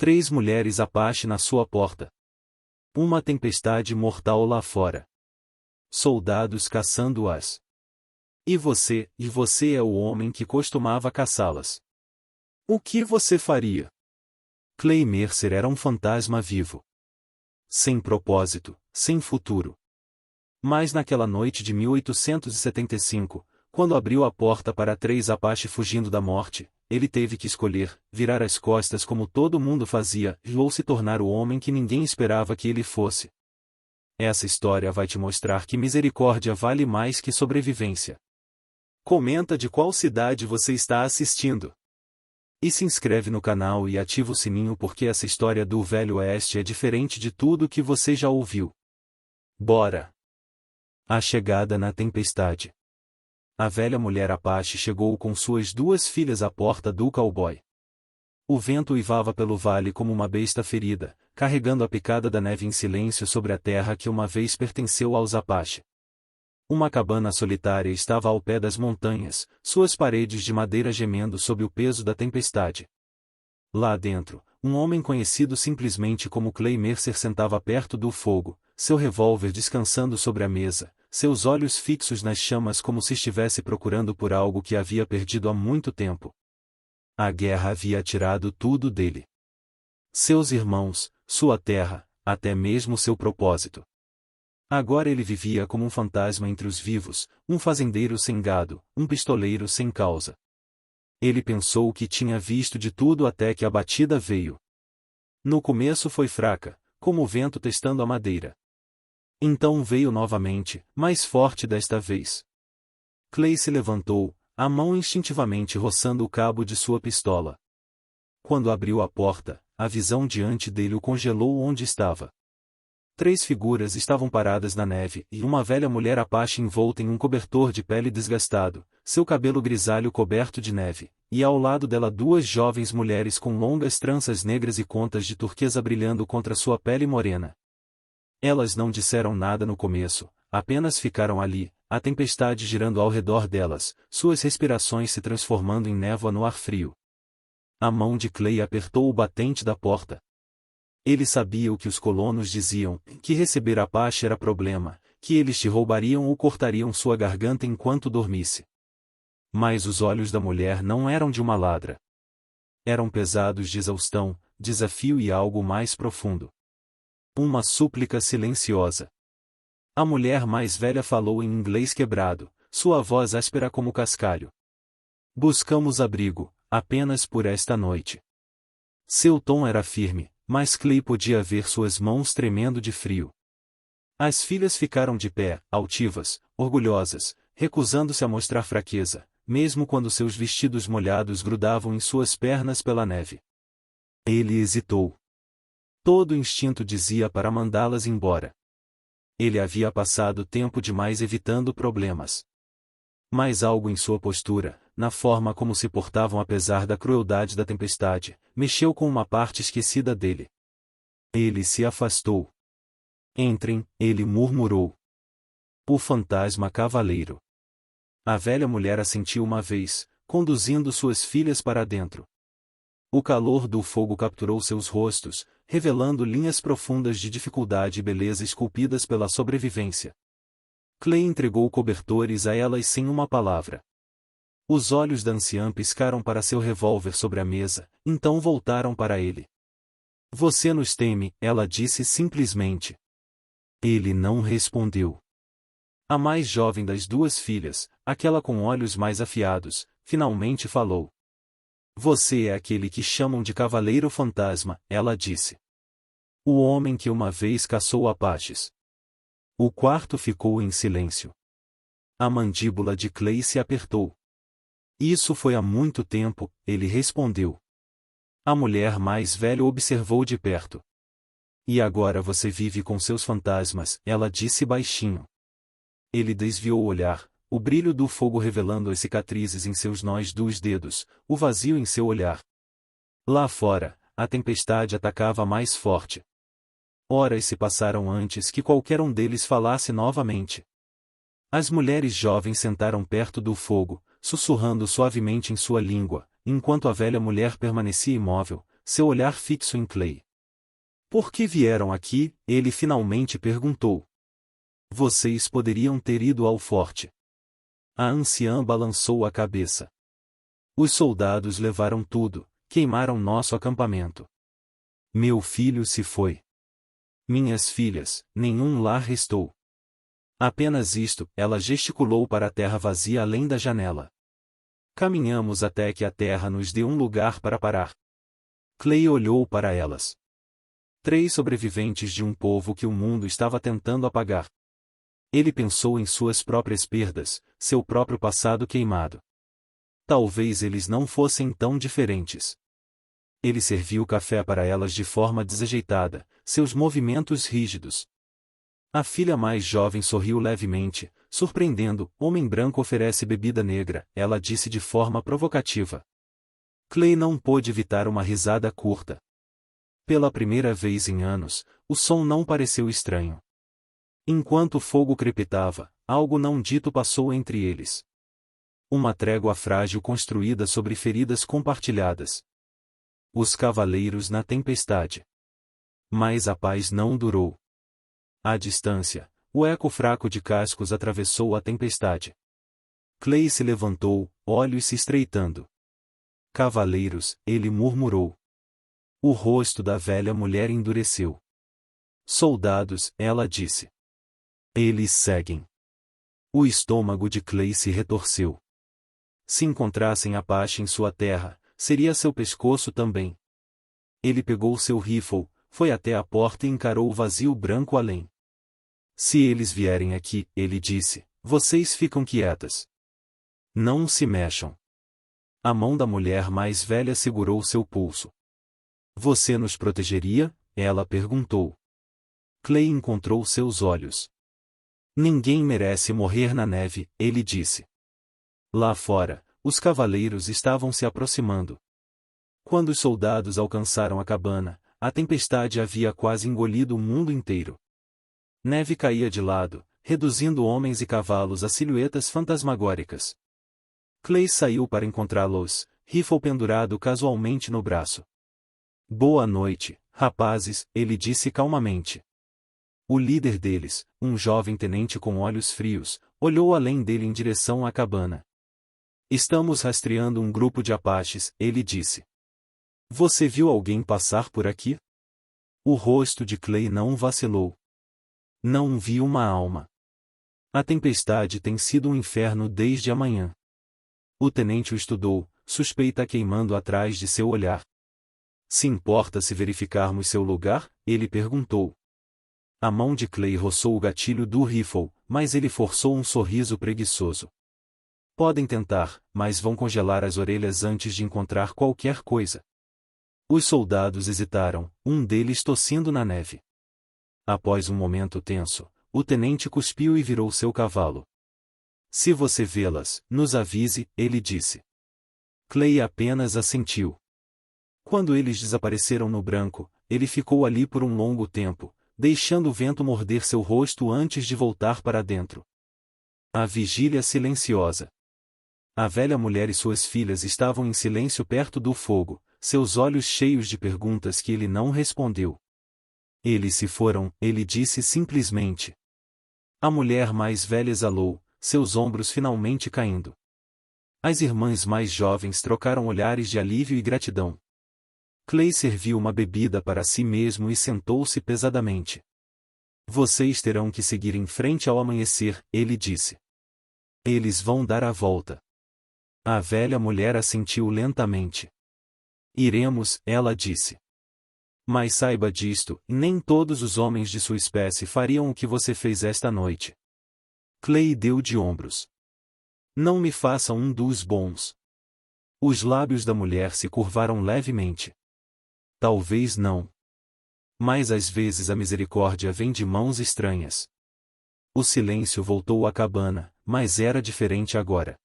3 mulheres Apache na sua porta. Uma tempestade mortal lá fora. Soldados caçando-as. E você é o homem que costumava caçá-las. O que você faria? Clay Mercer era um fantasma vivo. Sem propósito, sem futuro. Mas naquela noite de 1875, quando abriu a porta para 3 Apache fugindo da morte, ele teve que escolher, virar as costas como todo mundo fazia, ou se tornar o homem que ninguém esperava que ele fosse. Essa história vai te mostrar que misericórdia vale mais que sobrevivência. Comenta de qual cidade você está assistindo. E se inscreve no canal e ativa o sininho porque essa história do Velho Oeste é diferente de tudo que você já ouviu. Bora! A chegada na tempestade. A velha mulher Apache chegou com suas 2 filhas à porta do cowboy. O vento uivava pelo vale como uma besta ferida, carregando a picada da neve em silêncio sobre a terra que uma vez pertenceu aos Apache. Uma cabana solitária estava ao pé das montanhas, suas paredes de madeira gemendo sob o peso da tempestade. Lá dentro, um homem conhecido simplesmente como Clay Mercer sentava perto do fogo, seu revólver descansando sobre a mesa, seus olhos fixos nas chamas como se estivesse procurando por algo que havia perdido há muito tempo. A guerra havia tirado tudo dele. Seus irmãos, sua terra, até mesmo seu propósito. Agora ele vivia como um fantasma entre os vivos, um fazendeiro sem gado, um pistoleiro sem causa. Ele pensou que tinha visto de tudo até que a batida veio. No começo foi fraca, como o vento testando a madeira. Então veio novamente, mais forte desta vez. Clay se levantou, a mão instintivamente roçando o cabo de sua pistola. Quando abriu a porta, a visão diante dele o congelou onde estava. 3 figuras estavam paradas na neve e uma velha mulher Apache envolta em um cobertor de pele desgastado, seu cabelo grisalho coberto de neve, e ao lado dela 2 jovens mulheres com longas tranças negras e contas de turquesa brilhando contra sua pele morena. Elas não disseram nada no começo, apenas ficaram ali, a tempestade girando ao redor delas, suas respirações se transformando em névoa no ar frio. A mão de Clay apertou o batente da porta. Ele sabia o que os colonos diziam, que receber Apache era problema, que eles te roubariam ou cortariam sua garganta enquanto dormisse. Mas os olhos da mulher não eram de uma ladra. Eram pesados de exaustão, desafio e algo mais profundo. Uma súplica silenciosa. A mulher mais velha falou em inglês quebrado, sua voz áspera como cascalho. Buscamos abrigo, apenas por esta noite. Seu tom era firme, mas Clay podia ver suas mãos tremendo de frio. As filhas ficaram de pé, altivas, orgulhosas, recusando-se a mostrar fraqueza, mesmo quando seus vestidos molhados grudavam em suas pernas pela neve. Ele hesitou. Todo instinto dizia para mandá-las embora. Ele havia passado tempo demais evitando problemas. Mas algo em sua postura, na forma como se portavam apesar da crueldade da tempestade, mexeu com uma parte esquecida dele. Ele se afastou. Entrem, ele murmurou. O fantasma cavaleiro. A velha mulher assentiu uma vez, conduzindo suas filhas para dentro. O calor do fogo capturou seus rostos, revelando linhas profundas de dificuldade e beleza esculpidas pela sobrevivência. Clay entregou cobertores a elas sem uma palavra. Os olhos da anciã piscaram para seu revólver sobre a mesa, então voltaram para ele. Você nos teme, ela disse simplesmente. Ele não respondeu. A mais jovem das 2 filhas, aquela com olhos mais afiados, finalmente falou. Você é aquele que chamam de Cavaleiro Fantasma, ela disse. O homem que uma vez caçou Apaches. O quarto ficou em silêncio. A mandíbula de Clay se apertou. Isso foi há muito tempo, ele respondeu. A mulher mais velha observou de perto. E agora você vive com seus fantasmas, ela disse baixinho. Ele desviou o olhar, o brilho do fogo revelando as cicatrizes em seus nós dos dedos, o vazio em seu olhar. Lá fora, a tempestade atacava mais forte. Horas se passaram antes que qualquer um deles falasse novamente. As mulheres jovens sentaram perto do fogo, sussurrando suavemente em sua língua, enquanto a velha mulher permanecia imóvel, seu olhar fixo em Clay. Por que vieram aqui? Ele finalmente perguntou. Vocês poderiam ter ido ao forte. A anciã balançou a cabeça. Os soldados levaram tudo, queimaram nosso acampamento. Meu filho se foi. Minhas filhas, nenhum lar restou. Apenas isto, ela gesticulou para a terra vazia além da janela. Caminhamos até que a terra nos dê um lugar para parar. Clay olhou para elas. 3 sobreviventes de um povo que o mundo estava tentando apagar. Ele pensou em suas próprias perdas, seu próprio passado queimado. Talvez eles não fossem tão diferentes. Ele serviu café para elas de forma desajeitada, seus movimentos rígidos. A filha mais jovem sorriu levemente, surpreendendo. Homem branco oferece bebida negra, ela disse de forma provocativa. Clay não pôde evitar uma risada curta. Pela primeira vez em anos, o som não pareceu estranho. Enquanto o fogo crepitava, algo não dito passou entre eles. Uma trégua frágil construída sobre feridas compartilhadas. Os cavaleiros na tempestade. Mas a paz não durou. À distância, o eco fraco de cascos atravessou a tempestade. Clay se levantou, olhos se estreitando. Cavaleiros, ele murmurou. O rosto da velha mulher endureceu. Soldados, ela disse. Eles seguem. O estômago de Clay se retorceu. Se encontrassem Apache em sua terra, seria seu pescoço também. Ele pegou seu rifle, foi até a porta e encarou o vazio branco além. Se eles vierem aqui, ele disse, vocês ficam quietas. Não se mexam. A mão da mulher mais velha segurou seu pulso. Você nos protegeria? Ela perguntou. Clay encontrou seus olhos. Ninguém merece morrer na neve, ele disse. Lá fora, os cavaleiros estavam se aproximando. Quando os soldados alcançaram a cabana, a tempestade havia quase engolido o mundo inteiro. Neve caía de lado, reduzindo homens e cavalos a silhuetas fantasmagóricas. Clay saiu para encontrá-los, rifle pendurado casualmente no braço. Boa noite, rapazes, ele disse calmamente. O líder deles, um jovem tenente com olhos frios, olhou além dele em direção à cabana. Estamos rastreando um grupo de apaches, ele disse. Você viu alguém passar por aqui? O rosto de Clay não vacilou. Não vi uma alma. A tempestade tem sido um inferno desde a manhã. O tenente o estudou, suspeita queimando atrás de seu olhar. Se importa se verificarmos seu lugar? Ele perguntou. A mão de Clay roçou o gatilho do rifle, mas ele forçou um sorriso preguiçoso. Podem tentar, mas vão congelar as orelhas antes de encontrar qualquer coisa. Os soldados hesitaram, um deles tossindo na neve. Após um momento tenso, o tenente cuspiu e virou seu cavalo. Se você vê-las, nos avise, ele disse. Clay apenas assentiu. Quando eles desapareceram no branco, ele ficou ali por um longo tempo, deixando o vento morder seu rosto antes de voltar para dentro. A vigília silenciosa. A velha mulher e suas filhas estavam em silêncio perto do fogo, seus olhos cheios de perguntas que ele não respondeu. Eles se foram, ele disse simplesmente. A mulher mais velha exalou, seus ombros finalmente caindo. As irmãs mais jovens trocaram olhares de alívio e gratidão. Clay serviu uma bebida para si mesmo e sentou-se pesadamente. Vocês terão que seguir em frente ao amanhecer, ele disse. Eles vão dar a volta. A velha mulher assentiu lentamente. Iremos, ela disse. Mas saiba disto, nem todos os homens de sua espécie fariam o que você fez esta noite. Clay deu de ombros. Não me faça um dos bons. Os lábios da mulher se curvaram levemente. Talvez não. Mas às vezes a misericórdia vem de mãos estranhas. O silêncio voltou à cabana, mas era diferente agora.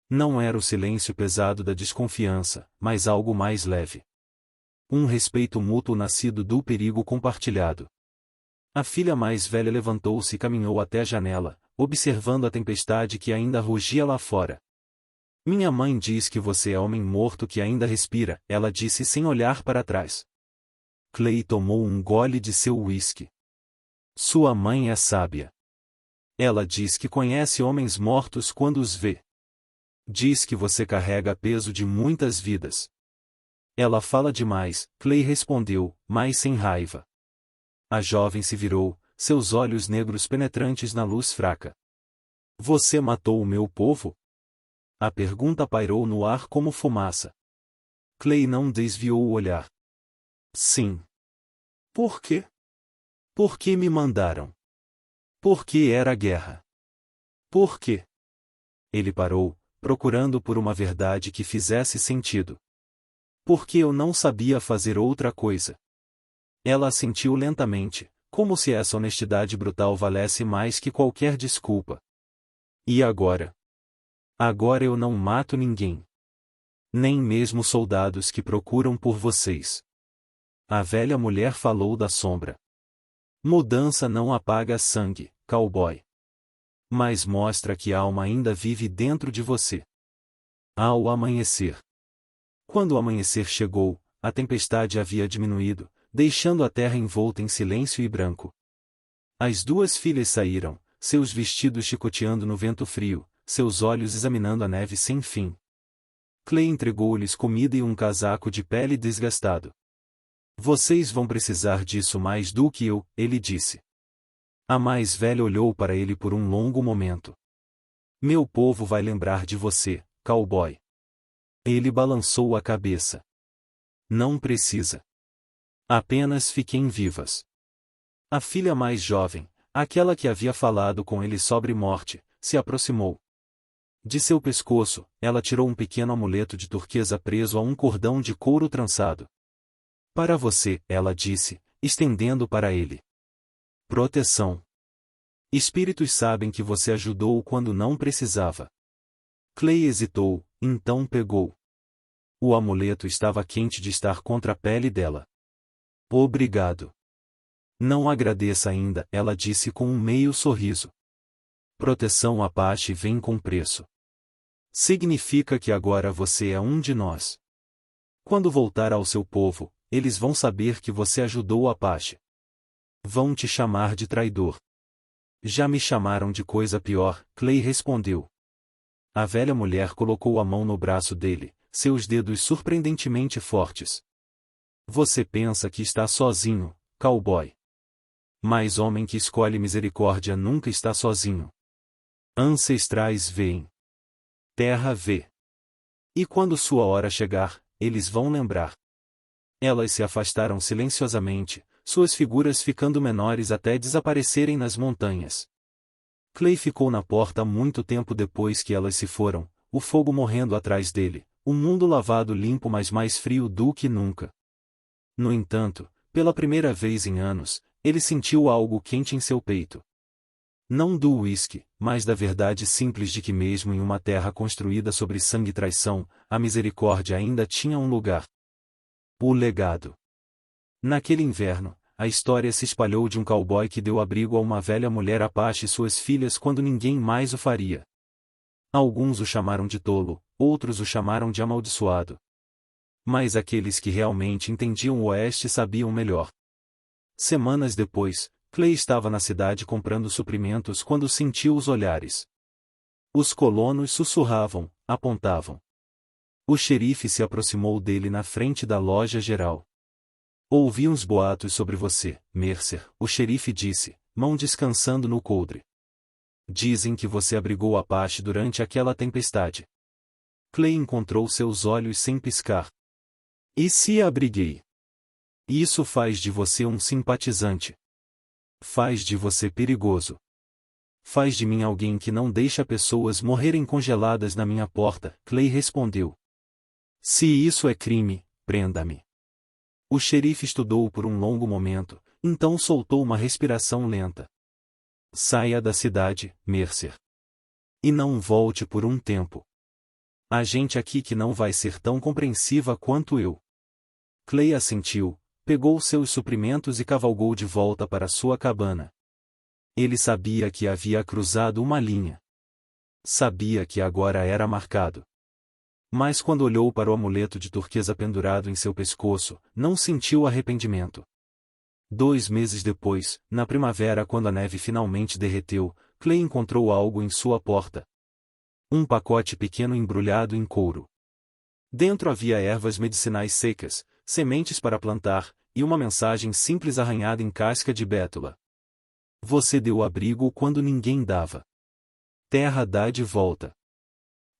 Não era o silêncio pesado da desconfiança, mas algo mais leve. Um respeito mútuo nascido do perigo compartilhado. A filha mais velha levantou-se e caminhou até a janela, observando a tempestade que ainda rugia lá fora. Minha mãe diz que você é homem morto que ainda respira, ela disse sem olhar para trás. Clay tomou um gole de seu uísque. Sua mãe é sábia. Ela diz que conhece homens mortos quando os vê. Diz que você carrega peso de muitas vidas. Ela fala demais, Clay respondeu, mas sem raiva. A jovem se virou, seus olhos negros penetrantes na luz fraca. Você matou o meu povo? A pergunta pairou no ar como fumaça. Clay não desviou o olhar. Sim. Por quê? Por que me mandaram? Por que era guerra? Por quê? Ele parou, procurando por uma verdade que fizesse sentido. Porque eu não sabia fazer outra coisa. Ela assentiu lentamente, como se essa honestidade brutal valesse mais que qualquer desculpa. E agora? Agora eu não mato ninguém. Nem mesmo soldados que procuram por vocês. A velha mulher falou da sombra. Mudança não apaga sangue, cowboy. Mas mostra que a alma ainda vive dentro de você. Ao amanhecer. Quando o amanhecer chegou, a tempestade havia diminuído, deixando a terra envolta em silêncio e branco. As duas filhas saíram, seus vestidos chicoteando no vento frio, seus olhos examinando a neve sem fim. Clay entregou-lhes comida e um casaco de pele desgastado. Vocês vão precisar disso mais do que eu, ele disse. A mais velha olhou para ele por um longo momento. Meu povo vai lembrar de você, cowboy. Ele balançou a cabeça. Não precisa. Apenas fiquem vivas. A filha mais jovem, aquela que havia falado com ele sobre morte, se aproximou. De seu pescoço, ela tirou um pequeno amuleto de turquesa preso a um cordão de couro trançado. Para você, ela disse, estendendo para ele. Proteção. Espíritos sabem que você ajudou quando não precisava. Clay hesitou, então pegou. O amuleto estava quente de estar contra a pele dela. Obrigado. Não agradeça ainda, ela disse com um meio sorriso. Proteção Apache vem com preço. Significa que agora você é um de nós. Quando voltar ao seu povo, eles vão saber que você ajudou o Apache. Vão te chamar de traidor. Já me chamaram de coisa pior, Clay respondeu. A velha mulher colocou a mão no braço dele, seus dedos surpreendentemente fortes. Você pensa que está sozinho, cowboy. Mas homem que escolhe misericórdia nunca está sozinho. Ancestrais veem. Terra vê. E quando sua hora chegar, eles vão lembrar. Elas se afastaram silenciosamente, suas figuras ficando menores até desaparecerem nas montanhas. Clay ficou na porta muito tempo depois que elas se foram, o fogo morrendo atrás dele, o mundo lavado limpo mas mais frio do que nunca. No entanto, pela primeira vez em anos, ele sentiu algo quente em seu peito. Não do uísque, mas da verdade simples de que mesmo em uma terra construída sobre sangue e traição, a misericórdia ainda tinha um lugar. O legado. Naquele inverno, a história se espalhou de um cowboy que deu abrigo a uma velha mulher Apache e suas filhas quando ninguém mais o faria. Alguns o chamaram de tolo, outros o chamaram de amaldiçoado. Mas aqueles que realmente entendiam o Oeste sabiam melhor. Semanas depois, Clay estava na cidade comprando suprimentos quando sentiu os olhares. Os colonos sussurravam, apontavam. O xerife se aproximou dele na frente da loja geral. Ouvi uns boatos sobre você, Mercer, o xerife disse, mão descansando no coldre. Dizem que você abrigou o Apache durante aquela tempestade. Clay encontrou seus olhos sem piscar. E se abriguei? Isso faz de você um simpatizante. Faz de você perigoso. Faz de mim alguém que não deixa pessoas morrerem congeladas na minha porta, Clay respondeu. Se isso é crime, prenda-me. O xerife estudou por um longo momento, então soltou uma respiração lenta. Saia da cidade, Mercer. E não volte por um tempo. Há gente aqui que não vai ser tão compreensiva quanto eu. Clay assentiu, pegou seus suprimentos e cavalgou de volta para sua cabana. Ele sabia que havia cruzado uma linha. Sabia que agora era marcado. Mas quando olhou para o amuleto de turquesa pendurado em seu pescoço, não sentiu arrependimento. 2 meses depois, na primavera, quando a neve finalmente derreteu, Clay encontrou algo em sua porta. Um pacote pequeno embrulhado em couro. Dentro havia ervas medicinais secas, sementes para plantar, e uma mensagem simples arranhada em casca de bétula. Você deu abrigo quando ninguém dava. Terra dá de volta.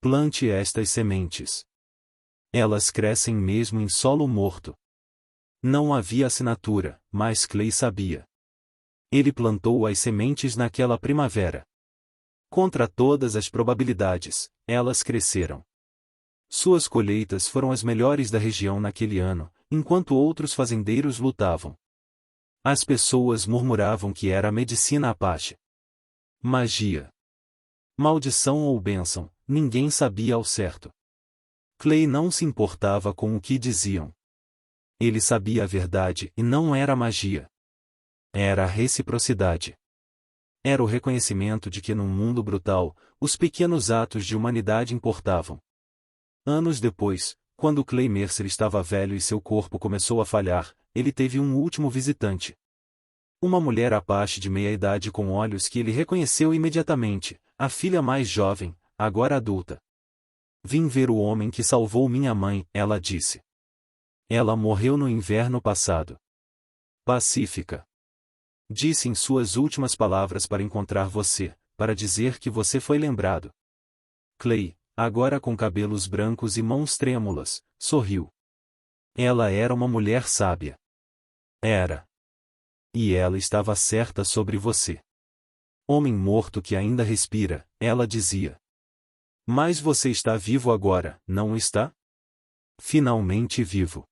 Plante estas sementes. Elas crescem mesmo em solo morto. Não havia assinatura, mas Clay sabia. Ele plantou as sementes naquela primavera. Contra todas as probabilidades, elas cresceram. Suas colheitas foram as melhores da região naquele ano, enquanto outros fazendeiros lutavam. As pessoas murmuravam que era medicina Apache. Magia. Maldição ou bênção, ninguém sabia ao certo. Clay não se importava com o que diziam. Ele sabia a verdade e não era magia. Era a reciprocidade. Era o reconhecimento de que num mundo brutal, os pequenos atos de humanidade importavam. Anos depois, quando Clay Mercer estava velho e seu corpo começou a falhar, ele teve um último visitante. Uma mulher Apache de meia-idade com olhos que ele reconheceu imediatamente, a filha mais jovem, agora adulta. Vim ver o homem que salvou minha mãe, ela disse. Ela morreu no inverno passado. Pacífica. Disse em suas últimas palavras para encontrar você, para dizer que você foi lembrado. Clay, agora com cabelos brancos e mãos trêmulas, sorriu. Ela era uma mulher sábia. Era. E ela estava certa sobre você. Homem morto que ainda respira, ela dizia. Mas você está vivo agora, não está? Finalmente vivo.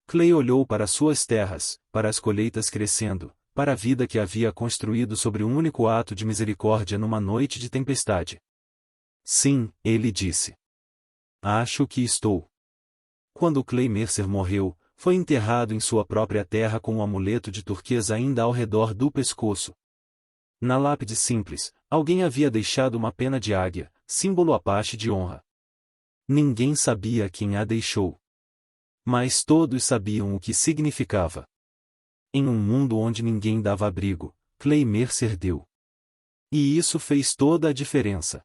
Clay olhou para suas terras, para as colheitas crescendo, para a vida que havia construído sobre um único ato de misericórdia numa noite de tempestade. Sim, ele disse. Acho que estou. Quando Clay Mercer morreu, foi enterrado em sua própria terra com um amuleto de turquesa ainda ao redor do pescoço. Na lápide simples, alguém havia deixado uma pena de águia, símbolo Apache de honra. Ninguém sabia quem a deixou. Mas todos sabiam o que significava. Em um mundo onde ninguém dava abrigo, Clay Mercer deu. E isso fez toda a diferença.